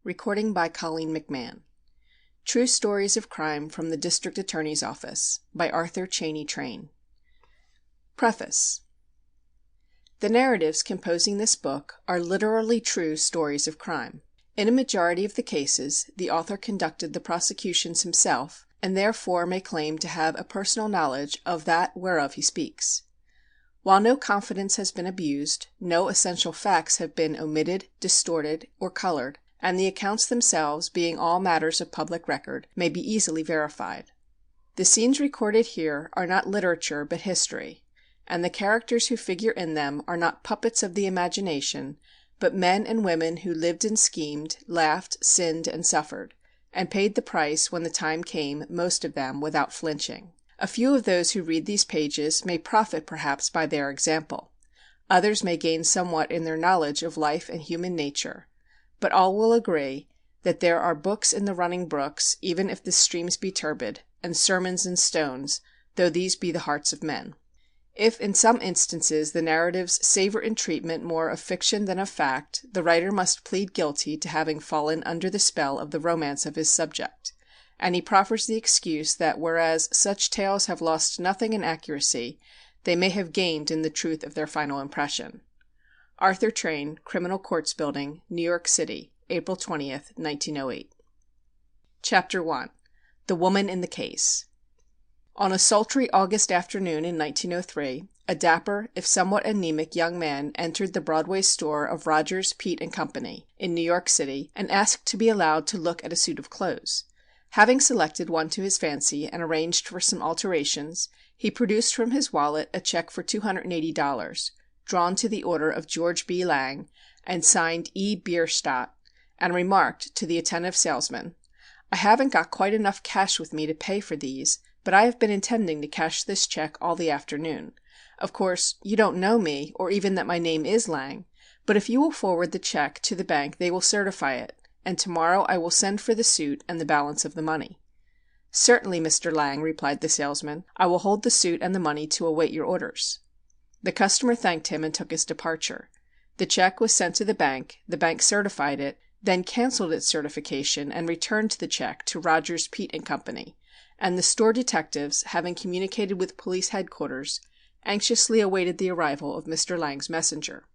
Recording by Colleen McMahon. True Stories of Crime from the District Attorney's Office by Arthur Cheney Train. Preface. The narratives composing this book are literally true stories of crime. In a majority of the cases, the author conducted the prosecutions himself, and therefore may claim to have a personal knowledge of that whereof he speaks. While no confidence has been abused, no essential facts have been omitted, distorted, or colored, and the accounts themselves, being all matters of public record, may be easily verified. The scenes recorded here are not literature but history, and the characters who figure in them are not puppets of the imagination, but men and women who lived and schemed, laughed, sinned, and suffered, and paid the price when the time came, most of them without flinching. A few of those who read these pages may profit perhaps by their example. Others may gain somewhat in their knowledge of life and human nature. But all will agree that there are books in the running brooks, even if the streams be turbid, and sermons in stones, though these be the hearts of men. If in some instances the narratives savor in treatment more of fiction than of fact, the writer must plead guilty to having fallen under the spell of the romance of his subject, and he proffers the excuse that whereas such tales have lost nothing in accuracy, they may have gained in the truth of their final impression. Arthur Train, Criminal Courts Building, New York City, April 20th, 1908. Chapter 1. The Woman in the Case. On a sultry August afternoon in 1903, a dapper, if somewhat anemic young man entered the Broadway store of Rogers, Peet & Company, in New York City, and asked to be allowed to look at a suit of clothes. Having selected one to his fancy and arranged for some alterations, he produced from his wallet a check for $280, drawn to the order of George B. Lang, and signed E. Bierstadt, and remarked to the attentive salesman, "I haven't got quite enough cash with me to pay for these, but I have been intending to cash this check all the afternoon. Of course, you don't know me, or even that my name is Lang, but if you will forward the check to the bank they will certify it, and tomorrow I will send for the suit and the balance of the money." "Certainly, Mr. Lang," replied the salesman. "I will hold the suit and the money to await your orders." The customer thanked him and took his departure. The check was sent to the bank certified it, then canceled its certification and returned the check to Rogers, Peet & Company, and the store detectives, having communicated with police headquarters, anxiously awaited the arrival of Mr. Lang's messenger.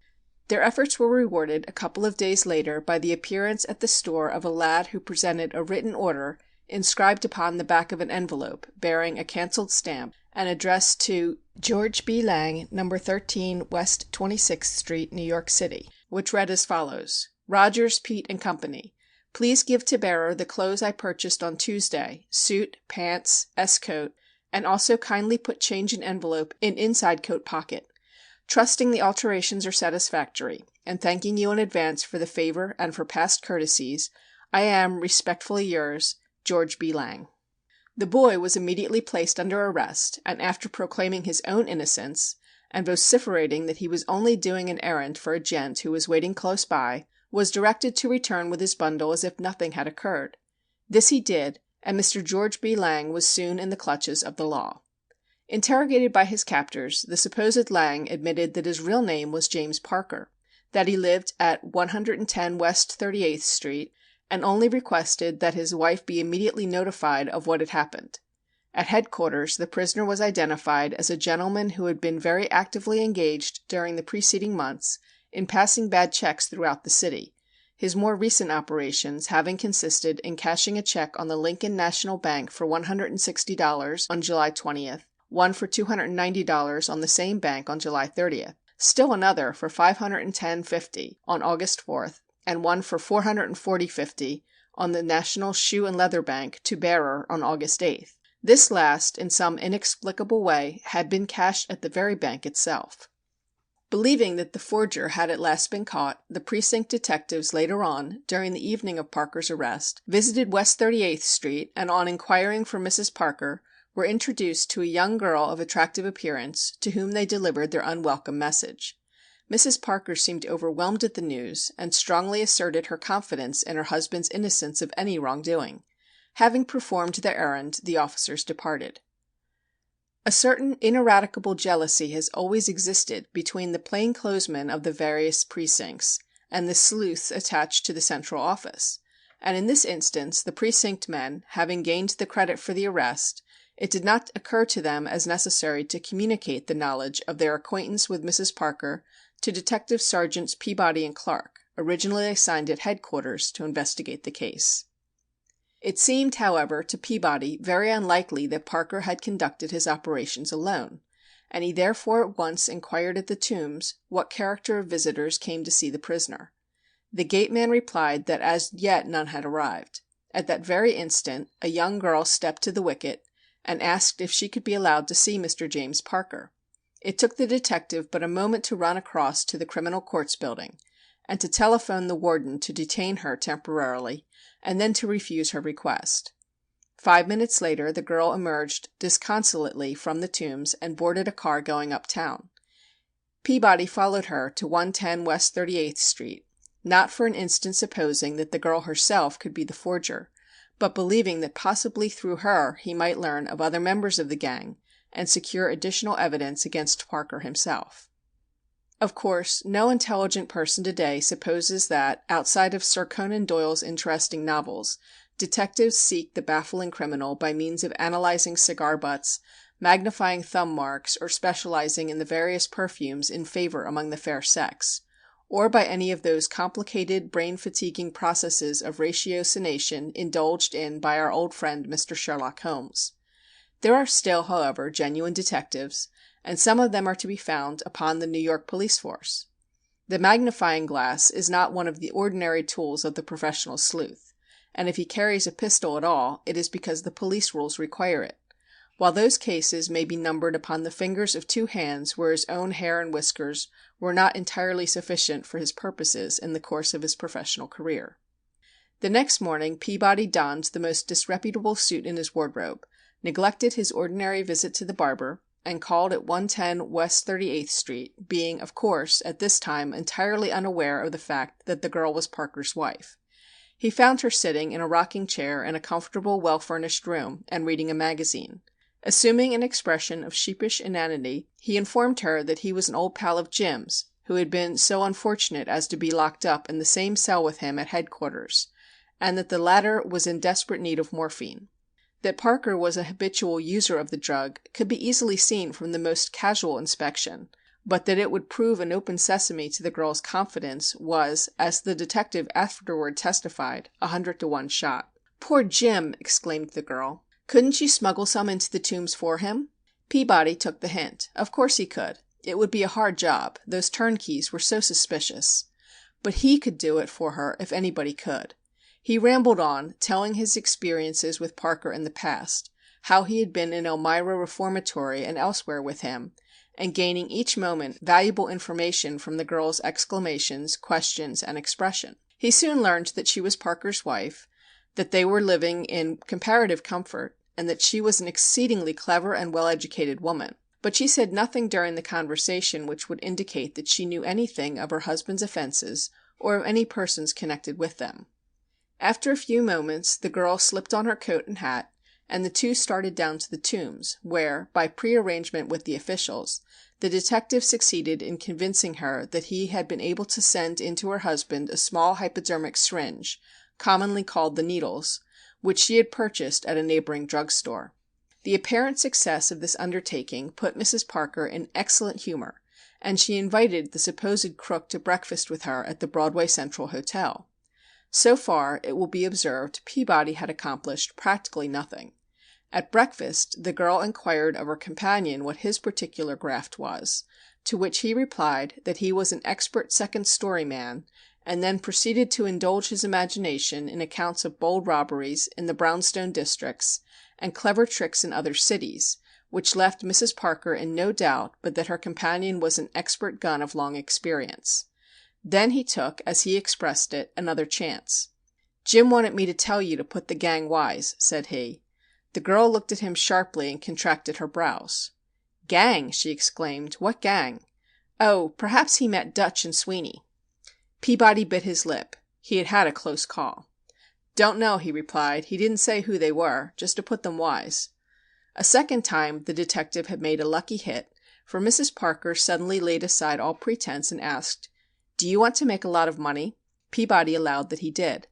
Their efforts were rewarded a couple of days later by the appearance at the store of a lad who presented a written order inscribed upon the back of an envelope bearing a cancelled stamp and addressed to George B. Lang, No. 13 West 26th Street, New York City, which read as follows: Rogers, Peet & Company. Please give to bearer the clothes I purchased on Tuesday, suit, pants, S-coat, and also kindly put change in envelope in inside coat pocket. Trusting the alterations are satisfactory, and thanking you in advance for the favor and for past courtesies, I am, respectfully yours, George B. Lang. The boy was immediately placed under arrest, and after proclaiming his own innocence, and vociferating that he was only doing an errand for a gent who was waiting close by, was directed to return with his bundle as if nothing had occurred. This he did, and Mr. George B. Lang was soon in the clutches of the law. Interrogated by his captors, the supposed Lang admitted that his real name was James Parker, that he lived at 110 West 38th Street, and only requested that his wife be immediately notified of what had happened. At headquarters the prisoner was identified as a gentleman who had been very actively engaged during the preceding months in passing bad checks throughout the city, his more recent operations having consisted in cashing a check on the Lincoln National Bank for $160 on July 20th, one for $290 on the same bank on July 30th, still another for $510.50 on August 4th, and one for $440.50 on the National Shoe and Leather Bank to bearer on August 8th. This last, in some inexplicable way, had been cashed at the very bank itself. Believing that the forger had at last been caught, the precinct detectives later on, during the evening of Parker's arrest, visited West 38th Street, and on inquiring for Mrs. Parker, were introduced to a young girl of attractive appearance, to whom they delivered their unwelcome message. Mrs. Parker seemed overwhelmed at the news, and strongly asserted her confidence in her husband's innocence of any wrongdoing. Having performed their errand, the officers departed. A certain ineradicable jealousy has always existed between the plainclothesmen of the various precincts and the sleuths attached to the central office, and in this instance the precinct men, having gained the credit for the arrest, it did not occur to them as necessary to communicate the knowledge of their acquaintance with Mrs. Parker to Detective Sergeants Peabody and Clark, originally assigned at headquarters to investigate the case. It seemed, however, to Peabody very unlikely that Parker had conducted his operations alone, and he therefore at once inquired at the Tombs what character of visitors came to see the prisoner. The gateman replied that as yet none had arrived. At that very instant a young girl stepped to the wicket and asked if she could be allowed to see Mr. James Parker. It took the detective but a moment to run across to the Criminal Courts Building, and to telephone the warden to detain her temporarily, and then to refuse her request. 5 minutes later the girl emerged disconsolately from the Tombs and boarded a car going uptown. Peabody followed her to 110 West 38th Street, not for an instant supposing that the girl herself could be the forger, but believing that possibly through her he might learn of other members of the gang and secure additional evidence against Parker himself. Of course, no intelligent person today supposes that, outside of Sir Conan Doyle's interesting novels, detectives seek the baffling criminal by means of analyzing cigar butts, magnifying thumb marks, or specializing in the various perfumes in favor among the fair sex, or by any of those complicated, brain-fatiguing processes of ratiocination indulged in by our old friend Mr. Sherlock Holmes. There are still, however, genuine detectives, and some of them are to be found upon the New York police force. The magnifying glass is not one of the ordinary tools of the professional sleuth, and if he carries a pistol at all, it is because the police rules require it, while those cases may be numbered upon the fingers of 2 hands where his own hair and whiskers were not entirely sufficient for his purposes in the course of his professional career. The next morning Peabody donned the most disreputable suit in his wardrobe, neglected his ordinary visit to the barber, and called at 110 West 38th Street, being, of course, at this time entirely unaware of the fact that the girl was Parker's wife. He found her sitting in a rocking chair in a comfortable, well-furnished room, and reading a magazine. Assuming an expression of sheepish inanity, he informed her that he was an old pal of Jim's, who had been so unfortunate as to be locked up in the same cell with him at headquarters, and that the latter was in desperate need of morphine. That Parker was a habitual user of the drug could be easily seen from the most casual inspection, but that it would prove an open sesame to the girl's confidence was, as the detective afterward testified, 100 to 1 shot. "Poor Jim!" exclaimed the girl. "Couldn't you smuggle some into the Tombs for him?" Peabody took the hint. Of course he could. It would be a hard job. Those turnkeys were so suspicious. But he could do it for her if anybody could. He rambled on, telling his experiences with Parker in the past, how he had been in Elmira Reformatory and elsewhere with him, and gaining each moment valuable information from the girl's exclamations, questions, and expression. He soon learned that she was Parker's wife, that they were living in comparative comfort, and that she was an exceedingly clever and well-educated woman. But she said nothing during the conversation which would indicate that she knew anything of her husband's offences or of any persons connected with them. After a few moments the girl slipped on her coat and hat, and the two started down to the Tombs, where, by pre-arrangement with the officials, the detective succeeded in convincing her that he had been able to send into her husband a small hypodermic syringe, commonly called the needles, which she had purchased at a neighboring drugstore. The apparent success of this undertaking put Mrs. Parker in excellent humor, and she invited the supposed crook to breakfast with her at the Broadway Central Hotel. So far, it will be observed, Peabody had accomplished practically nothing. At breakfast the girl inquired of her companion what his particular graft was, to which he replied that he was an expert second-story man, and then proceeded to indulge his imagination in accounts of bold robberies in the brownstone districts, and clever tricks in other cities, which left Mrs. Parker in no doubt but that her companion was an expert gun of long experience. Then he took, as he expressed it, another chance. "Jim wanted me to tell you to put the gang wise," said he. The girl looked at him sharply and contracted her brows. "Gang!" she exclaimed. "What gang?" "Oh, perhaps he meant Dutch and Sweeney." Peabody bit his lip. He had had a close call. "Don't know," he replied. "He didn't say who they were. Just to put them wise." A second time the detective had made a lucky hit, for Mrs. Parker suddenly laid aside all pretense and asked, "Do you want to make a lot of money?" Peabody allowed that he did.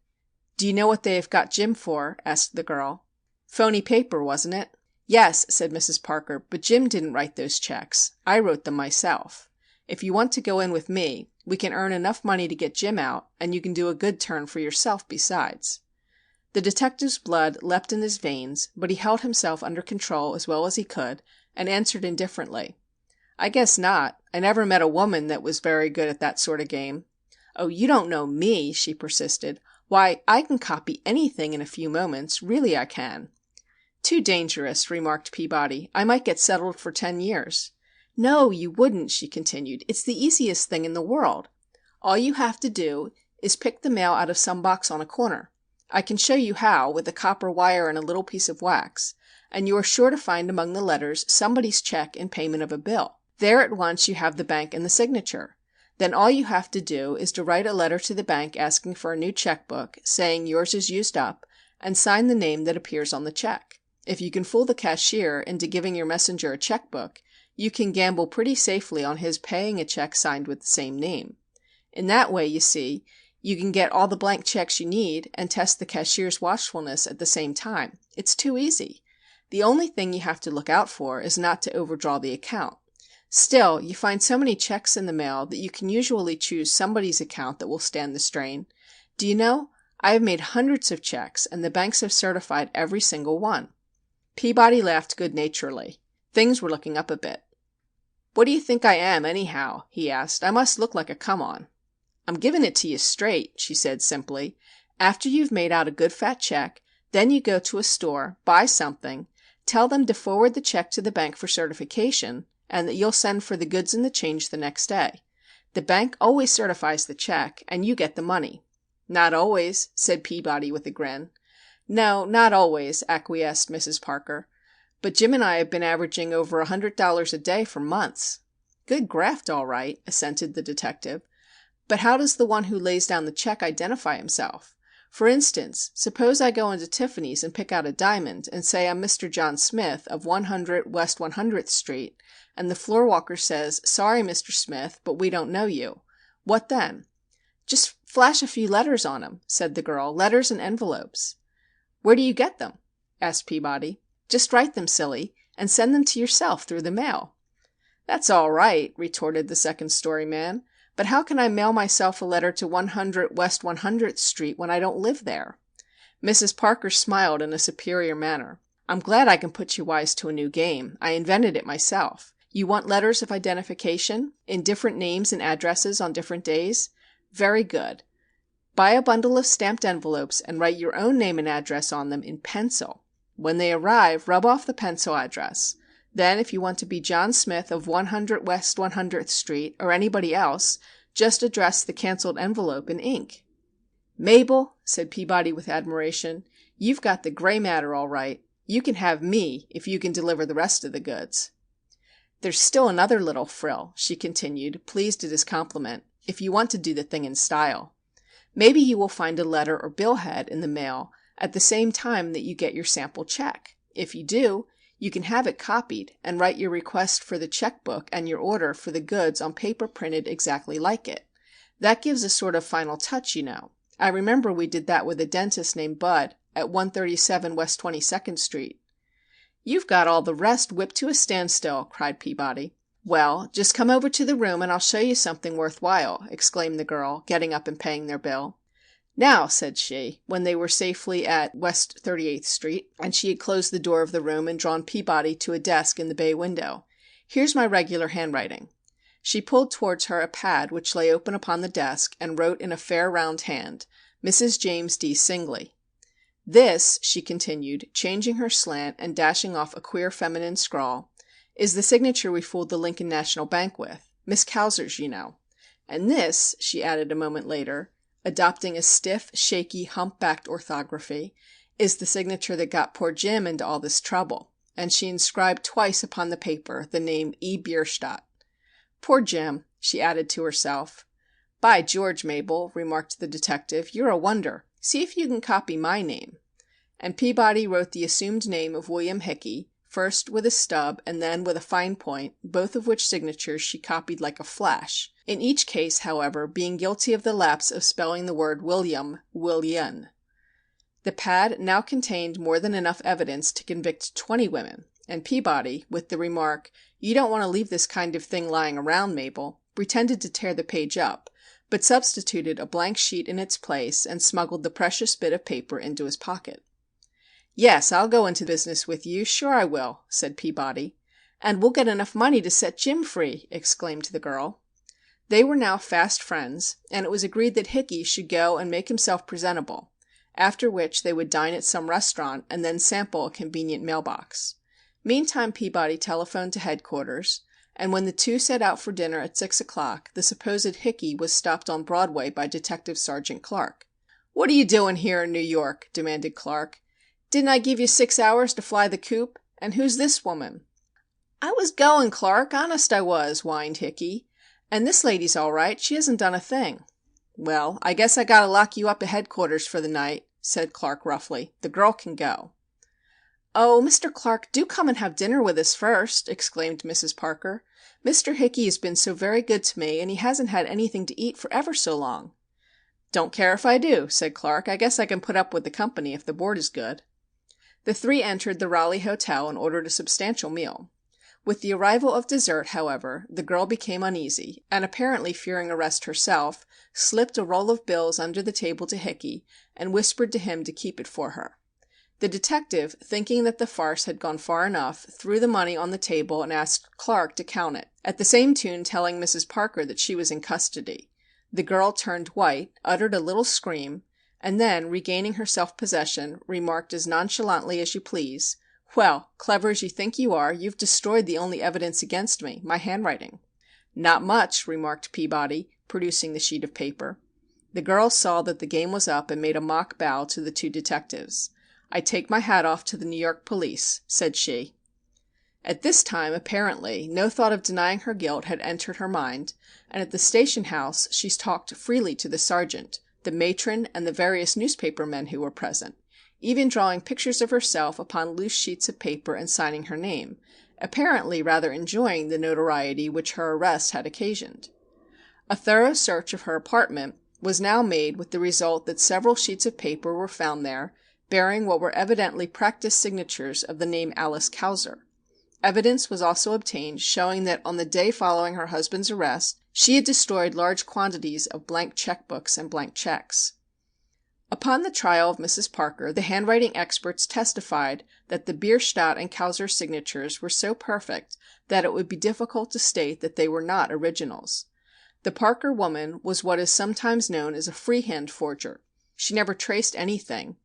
"Do you know what they have got Jim for?" asked the girl. "Phony paper, wasn't it?" "Yes," said Mrs. Parker, "but Jim didn't write those checks. I wrote them myself. If you want to go in with me, we can earn enough money to get Jim out, and you can do a good turn for yourself besides." The detective's blood leapt in his veins, but he held himself under control as well as he could, and answered indifferently. "I guess not. I never met a woman that was very good at that sort of game." "Oh, you don't know me," she persisted. "Why, I can copy anything in a few moments. Really I can." "Too dangerous," remarked Peabody. "I might get settled for 10 years." "No, you wouldn't," she continued. "It's the easiest thing in the world. All you have to do is pick the mail out of some box on a corner. I can show you how, with a copper wire and a little piece of wax, and you are sure to find among the letters somebody's check in payment of a bill. There at once you have the bank and the signature. Then all you have to do is to write a letter to the bank asking for a new checkbook, saying yours is used up, and sign the name that appears on the check. If you can fool the cashier into giving your messenger a checkbook, you can gamble pretty safely on his paying a check signed with the same name. In that way, you see, you can get all the blank checks you need and test the cashier's watchfulness at the same time. It's too easy. The only thing you have to look out for is not to overdraw the account. Still, you find so many checks in the mail that you can usually choose somebody's account that will stand the strain. Do you know, I have made hundreds of checks, and the banks have certified every single one." Peabody laughed good-naturedly. Things were looking up a bit. "What do you think I am, anyhow?" he asked. "I must look like a come-on." "I'm giving it to you straight," she said simply. "After you've made out a good fat check, then you go to a store, buy something, tell them to forward the check to the bank for certification, and that you'll send for the goods and the change the next day. The bank always certifies the check, and you get the money." "Not always," said Peabody with a grin. "No, not always," acquiesced Mrs. Parker. "But Jim and I have been averaging over $100 a day for months." "Good graft, all right," assented the detective. "But how does the one who lays down the check identify himself? For instance, suppose I go into Tiffany's and pick out a diamond, and say I'm Mr. John Smith of 100 West 100th Street, and the floor walker says, 'Sorry, Mr. Smith, but we don't know you.' What then?" "Just flash a few letters on him," said the girl. "Letters and envelopes." "Where do you get them?" asked Peabody. "Just write them, silly, and send them to yourself through the mail." "That's all right," retorted the second-story man. "But how can I mail myself a letter to 100 West 100th Street when I don't live there?" Mrs. Parker smiled in a superior manner. "I'm glad I can put you wise to a new game. I invented it myself. You want letters of identification, in different names and addresses on different days? Very good. Buy a bundle of stamped envelopes and write your own name and address on them in pencil. When they arrive, rub off the pencil address. Then, if you want to be John Smith of 100 West 100th Street, or anybody else, just address the canceled envelope in ink." "Mabel," said Peabody with admiration, "you've got the gray matter all right. You can have me if you can deliver the rest of the goods." "There's still another little frill," she continued, pleased at his compliment, "if you want to do the thing in style. Maybe you will find a letter or billhead in the mail at the same time that you get your sample check. If you do, you can have it copied and write your request for the checkbook and your order for the goods on paper printed exactly like it. That gives a sort of final touch, you know. I remember we did that with a dentist named Bud at 137 West 22nd Street. "You've got all the rest whipped to a standstill," cried Peabody. "Well, just come over to the room and I'll show you something worth while," exclaimed the girl, getting up and paying their bill. "Now," said she, when they were safely at West 38th Street, and she had closed the door of the room and drawn Peabody to a desk in the bay window, "here's my regular handwriting." She pulled towards her a pad which lay open upon the desk, and wrote in a fair round hand, "Mrs. James D. Singley." "This," she continued, changing her slant and dashing off a queer feminine scrawl, "is the signature we fooled the Lincoln National Bank with. Miss Kauser's, you know. And this," she added a moment later, adopting a stiff, shaky, hump-backed orthography, "is the signature that got poor Jim into all this trouble." And she inscribed twice upon the paper the name E. Bierstadt. "Poor Jim," she added to herself. "By George, Mabel," remarked the detective, "you're a wonder. See if you can copy my name." And Peabody wrote the assumed name of William Hickey, first with a stub and then with a fine point, both of which signatures she copied like a flash, in each case, however, being guilty of the lapse of spelling the word William, Willian. The pad now contained more than enough evidence to convict 20 women, and Peabody, with the remark, "You don't want to leave this kind of thing lying around, Mabel," pretended to tear the page up, but substituted a blank sheet in its place and smuggled the precious bit of paper into his pocket. "Yes, I'll go into business with you, sure I will," said Peabody. "And we'll get enough money to set Jim free," exclaimed the girl. They were now fast friends, and it was agreed that Hickey should go and make himself presentable, after which they would dine at some restaurant and then sample a convenient mailbox. Meantime Peabody telephoned to headquarters, and when the two set out for dinner at 6 o'clock, the supposed Hickey was stopped on Broadway by Detective Sergeant Clark. "What are you doing here in New York?" demanded Clark. "Didn't I give you 6 hours to fly the coop? And who's this woman?" "I was going, Clark, honest I was," whined Hickey. "And this lady's all right. She hasn't done a thing." "Well, I guess I gotta lock you up at headquarters for the night," said Clark roughly. "The girl can go." "Oh, Mr. Clark, do come and have dinner with us first," exclaimed Mrs. Parker. "Mr. Hickey has been so very good to me, and he hasn't had anything to eat for ever so long." "Don't care if I do," said Clark. "I guess I can put up with the company if the board is good." The three entered the Raleigh Hotel and ordered a substantial meal. With the arrival of dessert, however, the girl became uneasy, and apparently fearing arrest herself, slipped a roll of bills under the table to Hickey, and whispered to him to keep it for her. The detective, thinking that the farce had gone far enough, threw the money on the table and asked Clark to count it, at the same tune telling Mrs. Parker that she was in custody. The girl turned white, uttered a little scream, and then, regaining her self-possession, remarked as nonchalantly as you please, "Well, clever as you think you are, you've destroyed the only evidence against me, my handwriting." "Not much," remarked Peabody, producing the sheet of paper. The girl saw that the game was up and made a mock bow to the two detectives. "I take my hat off to the New York police," said she. At this time, apparently, no thought of denying her guilt had entered her mind, and at the station house she talked freely to the sergeant, the matron, and the various newspaper men who were present, even drawing pictures of herself upon loose sheets of paper and signing her name, apparently rather enjoying the notoriety which her arrest had occasioned. A thorough search of her apartment was now made with the result that several sheets of paper were found there, bearing what were evidently practiced signatures of the name Alice Kauser. Evidence was also obtained showing that on the day following her husband's arrest she had destroyed large quantities of blank checkbooks and blank checks. Upon the trial of Mrs. Parker, the handwriting experts testified that the Bierstadt and Kauser signatures were so perfect that it would be difficult to state that they were not originals. The Parker woman was what is sometimes known as a freehand forger. She never traced anything,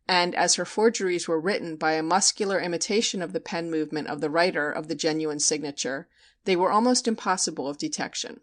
and as her forgeries were written by a muscular imitation of the pen movement of the writer of the genuine signature, they were almost impossible of detection.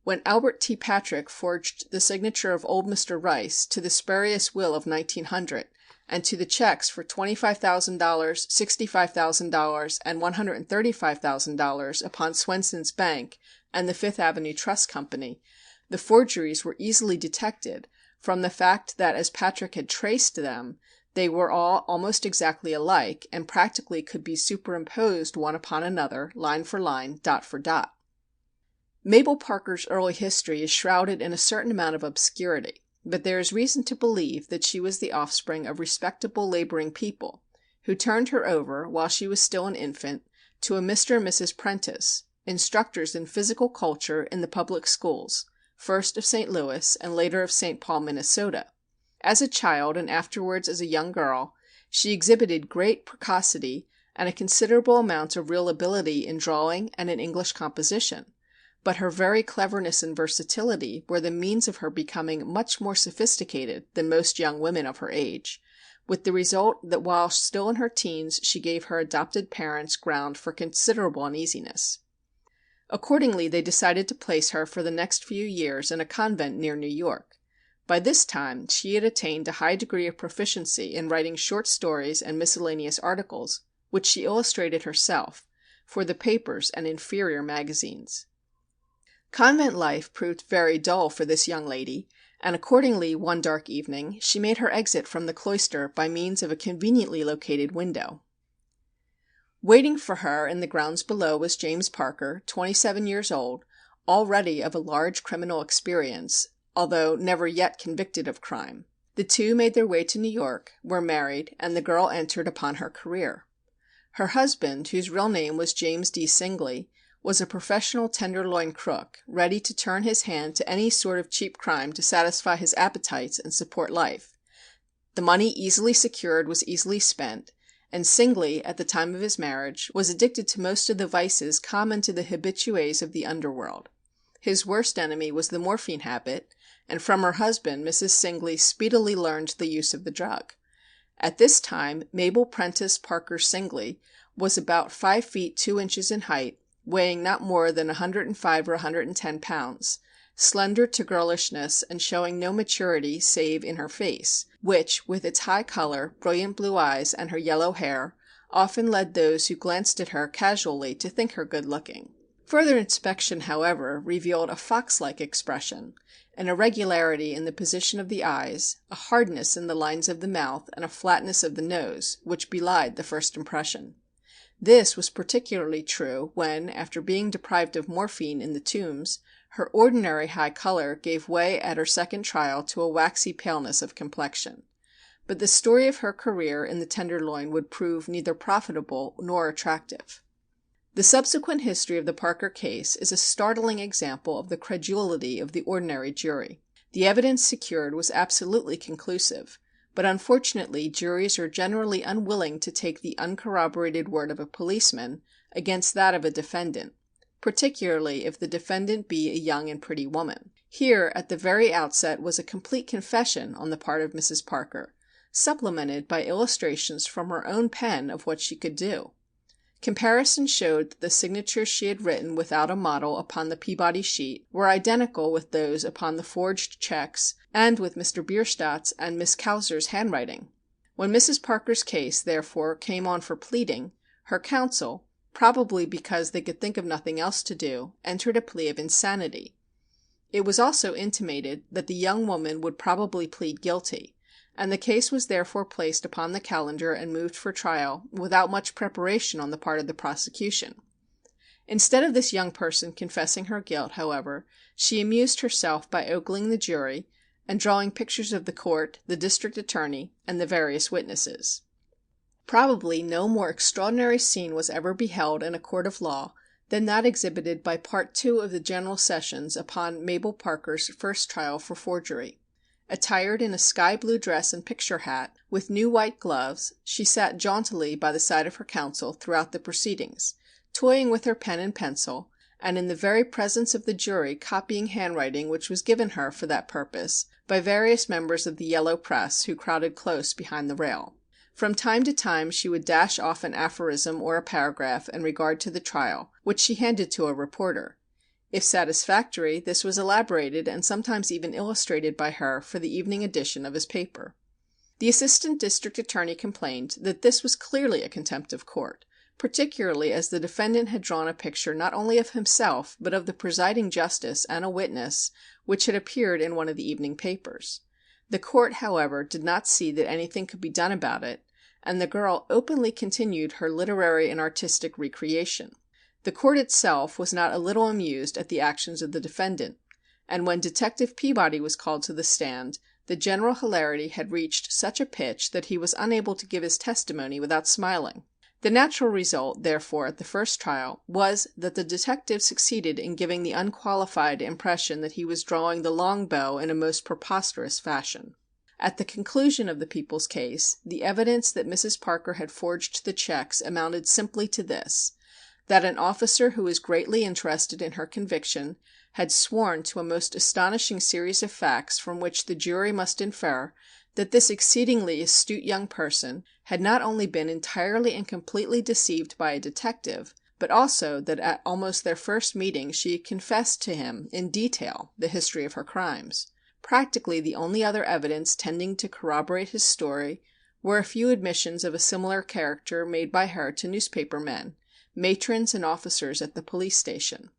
When Albert T. Patrick forged the signature of old Mr. Rice to the spurious will of 1900 and to the checks for $25,000, $65,000, and $135,000 upon Swenson's Bank and the Fifth Avenue Trust Company, the forgeries were easily detected from the fact that as Patrick had traced them, they were all almost exactly alike and practically could be superimposed one upon another, line for line, dot for dot. Mabel Parker's early history is shrouded in a certain amount of obscurity, but there is reason to believe that she was the offspring of respectable laboring people, who turned her over, while she was still an infant, to a Mr. and Mrs. Prentice, instructors in physical culture in the public schools, first of St. Louis and later of St. Paul, Minnesota. As a child, and afterwards as a young girl, she exhibited great precocity and a considerable amount of real ability in drawing and in English composition. But her very cleverness and versatility were the means of her becoming much more sophisticated than most young women of her age, with the result that while still in her teens she gave her adopted parents ground for considerable uneasiness. Accordingly, they decided to place her for the next few years in a convent near New York. By this time she had attained a high degree of proficiency in writing short stories and miscellaneous articles, which she illustrated herself, for the papers and inferior magazines. Convent life proved very dull for this young lady, and accordingly one dark evening she made her exit from the cloister by means of a conveniently located window. Waiting for her in the grounds below was James Parker, 27 years old, already of a large criminal experience, although never yet convicted of crime. The two made their way to New York, were married, and the girl entered upon her career. Her husband, whose real name was James D. Singley, was a professional tenderloin crook, ready to turn his hand to any sort of cheap crime to satisfy his appetites and support life. The money easily secured was easily spent, and Singley, at the time of his marriage, was addicted to most of the vices common to the habitués of the underworld. His worst enemy was the morphine habit, and from her husband Mrs. Singley speedily learned the use of the drug. At this time Mabel Parker Singley was about 5 feet 2 inches in height, weighing not more than 105 or 110 pounds, slender to girlishness and showing no maturity save in her face, which, with its high color, brilliant blue eyes, and her yellow hair, often led those who glanced at her casually to think her good looking. Further inspection, however, revealed a fox-like expression, an irregularity in the position of the eyes, a hardness in the lines of the mouth, and a flatness of the nose, which belied the first impression. This was particularly true when, after being deprived of morphine in the Tombs, her ordinary high color gave way at her second trial to a waxy paleness of complexion. But the story of her career in the Tenderloin would prove neither profitable nor attractive. The subsequent history of the Parker case is a startling example of the credulity of the ordinary jury. The evidence secured was absolutely conclusive, but unfortunately juries are generally unwilling to take the uncorroborated word of a policeman against that of a defendant, particularly if the defendant be a young and pretty woman. Here, at the very outset, was a complete confession on the part of Mrs. Parker, supplemented by illustrations from her own pen of what she could do. Comparison showed that the signatures she had written without a model upon the Peabody sheet were identical with those upon the forged checks and with Mr. Bierstadt's and Miss Kauser's handwriting. When Mrs. Parker's case, therefore, came on for pleading, her counsel, probably because they could think of nothing else to do, entered a plea of insanity. It was also intimated that the young woman would probably plead guilty, and the case was therefore placed upon the calendar and moved for trial without much preparation on the part of the prosecution. Instead of this young person confessing her guilt, however, she amused herself by ogling the jury and drawing pictures of the court, the district attorney, and the various witnesses. Probably no more extraordinary scene was ever beheld in a court of law than that exhibited by Part 2 of the General Sessions upon Mabel Parker's first trial for forgery. Attired in a sky-blue dress and picture hat, with new white gloves, she sat jauntily by the side of her counsel throughout the proceedings, toying with her pen and pencil, and in the very presence of the jury copying handwriting which was given her for that purpose by various members of the yellow press who crowded close behind the rail. From time to time she would dash off an aphorism or a paragraph in regard to the trial, which she handed to a reporter. If satisfactory, this was elaborated and sometimes even illustrated by her for the evening edition of his paper. The assistant district attorney complained that this was clearly a contempt of court, particularly as the defendant had drawn a picture not only of himself but of the presiding justice and a witness, which had appeared in one of the evening papers. The court, however, did not see that anything could be done about it, and the girl openly continued her literary and artistic recreation. The court itself was not a little amused at the actions of the defendant, and when Detective Peabody was called to the stand, the general hilarity had reached such a pitch that he was unable to give his testimony without smiling. The natural result, therefore, at the first trial was that the detective succeeded in giving the unqualified impression that he was drawing the long bow in a most preposterous fashion. At the conclusion of the people's case, the evidence that Mrs. Parker had forged the checks amounted simply to this: that an officer who was greatly interested in her conviction had sworn to a most astonishing series of facts from which the jury must infer that this exceedingly astute young person had not only been entirely and completely deceived by a detective, but also that at almost their first meeting she had confessed to him in detail the history of her crimes. Practically the only other evidence tending to corroborate his story were a few admissions of a similar character made by her to newspaper men, matrons and officers at the police station.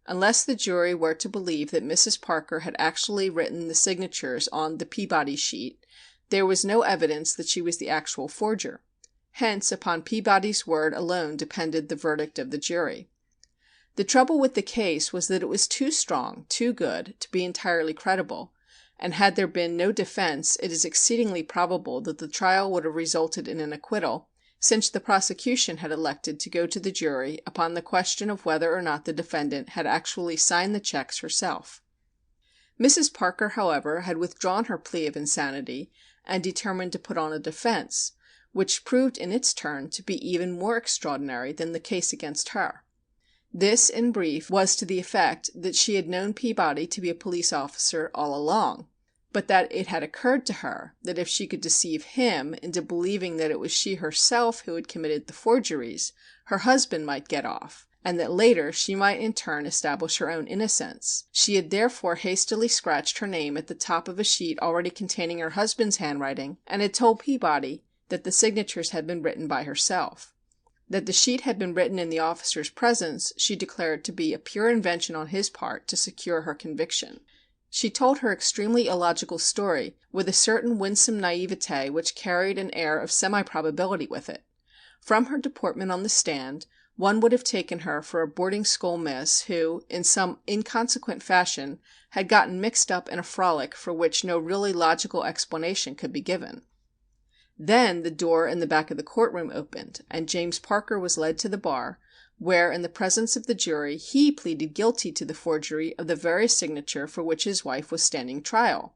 Unless the jury were to believe that Mrs. Parker had actually written the signatures on the Peabody sheet, there was no evidence that she was the actual forger. Hence, upon Peabody's word alone depended the verdict of the jury. The trouble with the case was that it was too strong, too good, to be entirely credible, and had there been no defense it is exceedingly probable that the trial would have resulted in an acquittal, since the prosecution had elected to go to the jury upon the question of whether or not the defendant had actually signed the checks herself. Mrs. Parker, however, had withdrawn her plea of insanity and determined to put on a defense, which proved in its turn to be even more extraordinary than the case against her. This, in brief, was to the effect that she had known Peabody to be a police officer all along, but that it had occurred to her that if she could deceive him into believing that it was she herself who had committed the forgeries, her husband might get off, and that later she might in turn establish her own innocence. She had therefore hastily scratched her name at the top of a sheet already containing her husband's handwriting, and had told Peabody that the signatures had been written by herself. That the sheet had been written in the officer's presence she declared to be a pure invention on his part to secure her conviction. She told her extremely illogical story with a certain winsome naivete which carried an air of semi-probability with it. From her deportment on the stand, one would have taken her for a boarding school miss who, in some inconsequent fashion, had gotten mixed up in a frolic for which no really logical explanation could be given. Then the door in the back of the courtroom opened, and James Parker was led to the bar, where in the presence of the jury he pleaded guilty to the forgery of the very signature for which his wife was standing trial.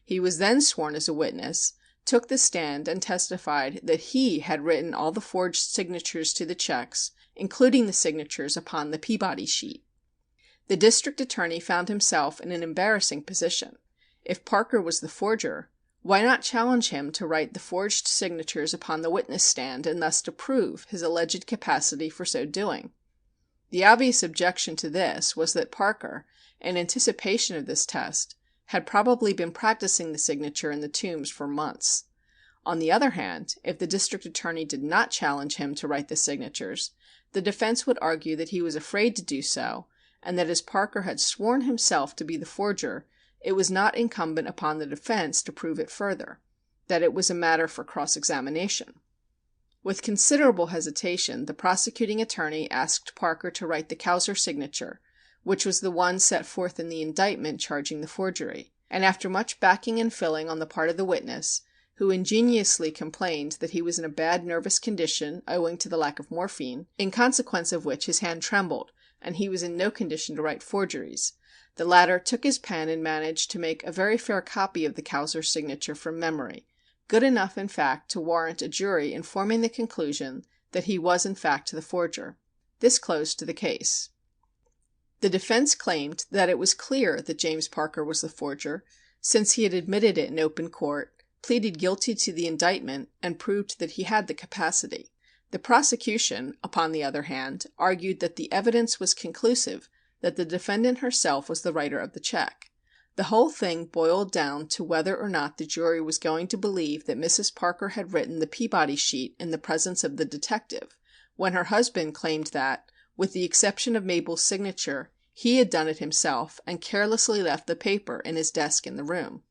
He was then sworn as a witness, took the stand, and testified that he had written all the forged signatures to the checks, including the signatures upon the Peabody sheet. The district attorney found himself in an embarrassing position. If Parker was the forger, why not challenge him to write the forged signatures upon the witness stand and thus to prove his alleged capacity for so doing? The obvious objection to this was that Parker, in anticipation of this test, had probably been practicing the signature in the Tombs for months. On the other hand, if the district attorney did not challenge him to write the signatures, the defense would argue that he was afraid to do so, and that as Parker had sworn himself to be the forger, it was not incumbent upon the defense to prove it further, that it was a matter for cross-examination. With considerable hesitation, the prosecuting attorney asked Parker to write the Cowser signature, which was the one set forth in the indictment charging the forgery, and after much backing and filling on the part of the witness, who ingeniously complained that he was in a bad nervous condition owing to the lack of morphine, in consequence of which his hand trembled, and he was in no condition to write forgeries, the latter took his pen and managed to make a very fair copy of the Cowser signature from memory, good enough, in fact, to warrant a jury in forming the conclusion that he was in fact the forger. This closed the case. The defense claimed that it was clear that James Parker was the forger, since he had admitted it in open court, pleaded guilty to the indictment, and proved that he had the capacity. The prosecution, upon the other hand, argued that the evidence was conclusive that the defendant herself was the writer of the check. The whole thing boiled down to whether or not the jury was going to believe that Mrs. Parker had written the Peabody sheet in the presence of the detective, when her husband claimed that, with the exception of Mabel's signature, he had done it himself and carelessly left the paper in his desk in the room.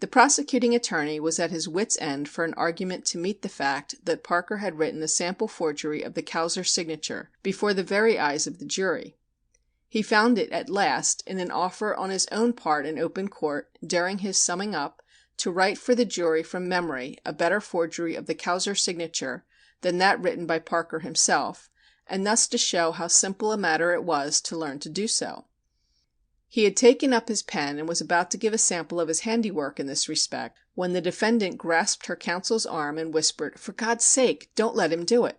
The prosecuting attorney was at his wits' end for an argument to meet the fact that Parker had written a sample forgery of the Cowser signature before the very eyes of the jury. He found it at last in an offer on his own part in open court, during his summing up, to write for the jury from memory a better forgery of the Cowser signature than that written by Parker himself, and thus to show how simple a matter it was to learn to do so. He had taken up his pen and was about to give a sample of his handiwork in this respect, when the defendant grasped her counsel's arm and whispered, "For God's sake, don't let him do it."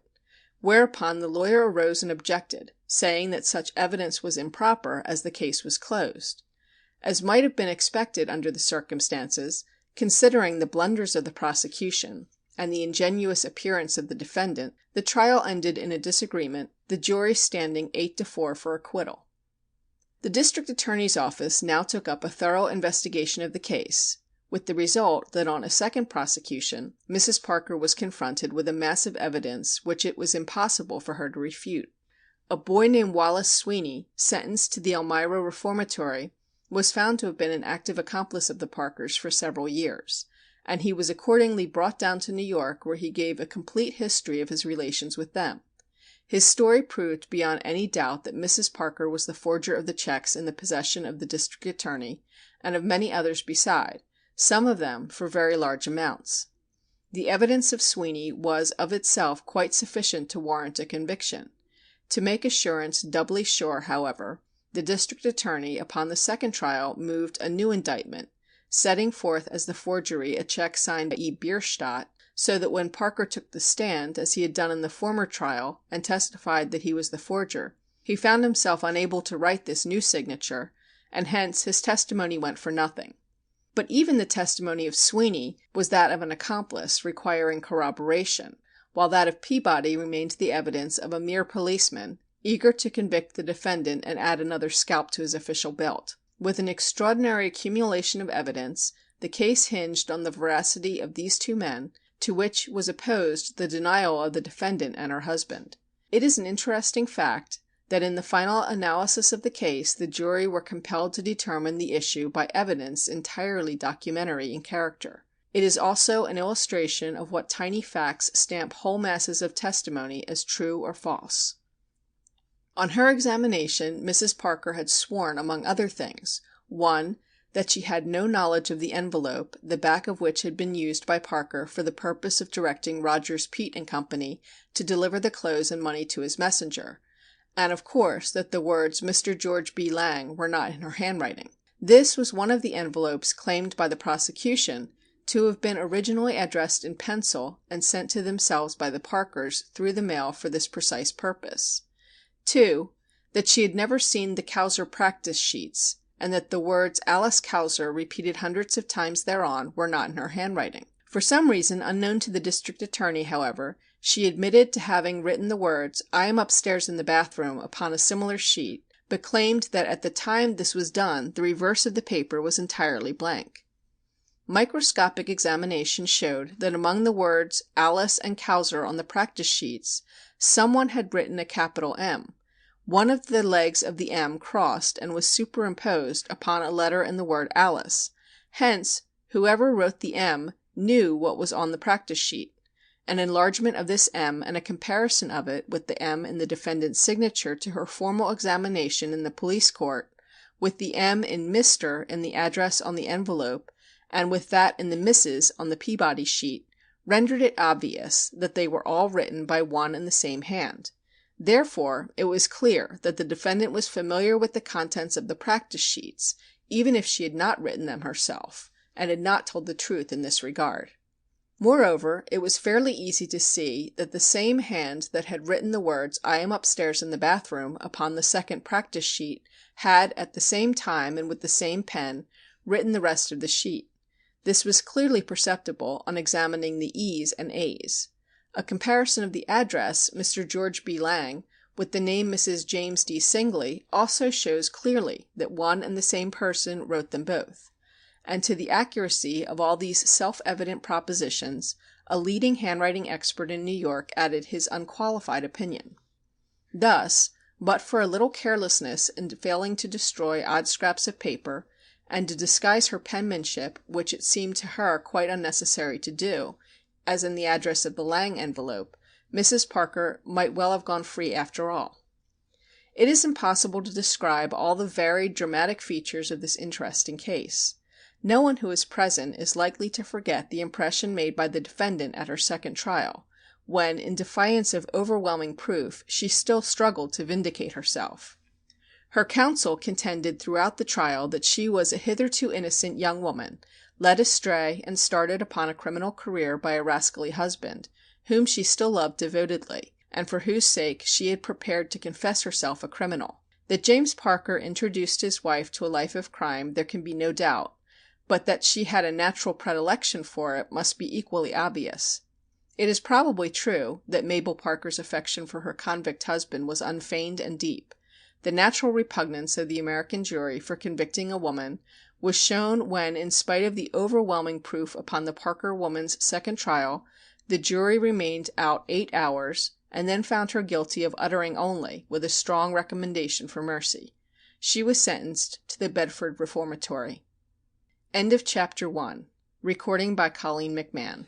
Whereupon the lawyer arose and objected, saying that such evidence was improper, as the case was closed. As might have been expected under the circumstances, considering the blunders of the prosecution and the ingenuous appearance of the defendant, the trial ended in a disagreement, the jury standing 8-4 for acquittal. The district attorney's office now took up a thorough investigation of the case, with the result that on a second prosecution Mrs. Parker was confronted with a mass of evidence which it was impossible for her to refute. A boy named Wallace Sweeney, sentenced to the Elmira Reformatory, was found to have been an active accomplice of the Parkers for several years, and he was accordingly brought down to New York, where he gave a complete history of his relations with them. His story proved beyond any doubt that Mrs. Parker was the forger of the checks in the possession of the district attorney and of many others beside, some of them for very large amounts. The evidence of Sweeney was of itself quite sufficient to warrant a conviction. To make assurance doubly sure, however, the district attorney upon the second trial moved a new indictment, setting forth as the forgery a check signed by E. Bierstadt, so that when Parker took the stand, as he had done in the former trial, and testified that he was the forger, he found himself unable to write this new signature, and hence his testimony went for nothing. But even the testimony of Sweeney was that of an accomplice requiring corroboration, while that of Peabody remained the evidence of a mere policeman, eager to convict the defendant and add another scalp to his official belt. With an extraordinary accumulation of evidence, the case hinged on the veracity of these two men, to which was opposed the denial of the defendant and her husband. It is an interesting fact that in the final analysis of the case the jury were compelled to determine the issue by evidence entirely documentary in character. It is also an illustration of what tiny facts stamp whole masses of testimony as true or false. On her examination Mrs. Parker had sworn, among other things, 1. That she had no knowledge of the envelope, the back of which had been used by Parker for the purpose of directing Rogers, Peet & Company to deliver the clothes and money to his messenger, and of course that the words Mr. George B. Lang were not in her handwriting. This was one of the envelopes claimed by the prosecution to have been originally addressed in pencil and sent to themselves by the Parkers through the mail for this precise purpose. 2. That she had never seen the Kauser practice sheets, and that the words Alice Kauser repeated hundreds of times thereon were not in her handwriting. For some reason unknown to the district attorney, however, she admitted to having written the words "I am upstairs in the bathroom" upon a similar sheet, but claimed that at the time this was done the reverse of the paper was entirely blank. Microscopic examination showed that among the words Alice and Kauser on the practice sheets someone had written a capital M. One of the legs of the M crossed and was superimposed upon a letter in the word Alice. Hence, whoever wrote the M knew what was on the practice sheet. An enlargement of this M and a comparison of it with the M in the defendant's signature to her formal examination in the police court, with the M in Mr. in the address on the envelope, and with that in the Mrs. on the Peabody sheet, rendered it obvious that they were all written by one and the same hand. Therefore, it was clear that the defendant was familiar with the contents of the practice sheets, even if she had not written them herself, and had not told the truth in this regard. Moreover, it was fairly easy to see that the same hand that had written the words "I am upstairs in the bathroom" upon the second practice sheet had, at the same time and with the same pen, written the rest of the sheet. This was clearly perceptible on examining the E's and A's. A comparison of the address, Mr. George B. Lang, with the name Mrs. James D. Singley also shows clearly that one and the same person wrote them both. And to the accuracy of all these self-evident propositions a leading handwriting expert in New York added his unqualified opinion. Thus, but for a little carelessness in failing to destroy odd scraps of paper, and to disguise her penmanship, which it seemed to her quite unnecessary to do, as in the address of the Lang envelope, Mrs. Parker might well have gone free after all. It is impossible to describe all the varied dramatic features of this interesting case. No one who is present is likely to forget the impression made by the defendant at her second trial, when, in defiance of overwhelming proof, she still struggled to vindicate herself. Her counsel contended throughout the trial that she was a hitherto innocent young woman, led astray and started upon a criminal career by a rascally husband, whom she still loved devotedly, and for whose sake she had prepared to confess herself a criminal. That James Parker introduced his wife to a life of crime there can be no doubt, but that she had a natural predilection for it must be equally obvious. It is probably true that Mabel Parker's affection for her convict husband was unfeigned and deep. The natural repugnance of the American jury for convicting a woman was shown when, in spite of the overwhelming proof upon the Parker woman's second trial, the jury remained out 8 hours, and then found her guilty of uttering only, with a strong recommendation for mercy. She was sentenced to the Bedford Reformatory. End of Chapter 1. Recording by Colleen McMahon.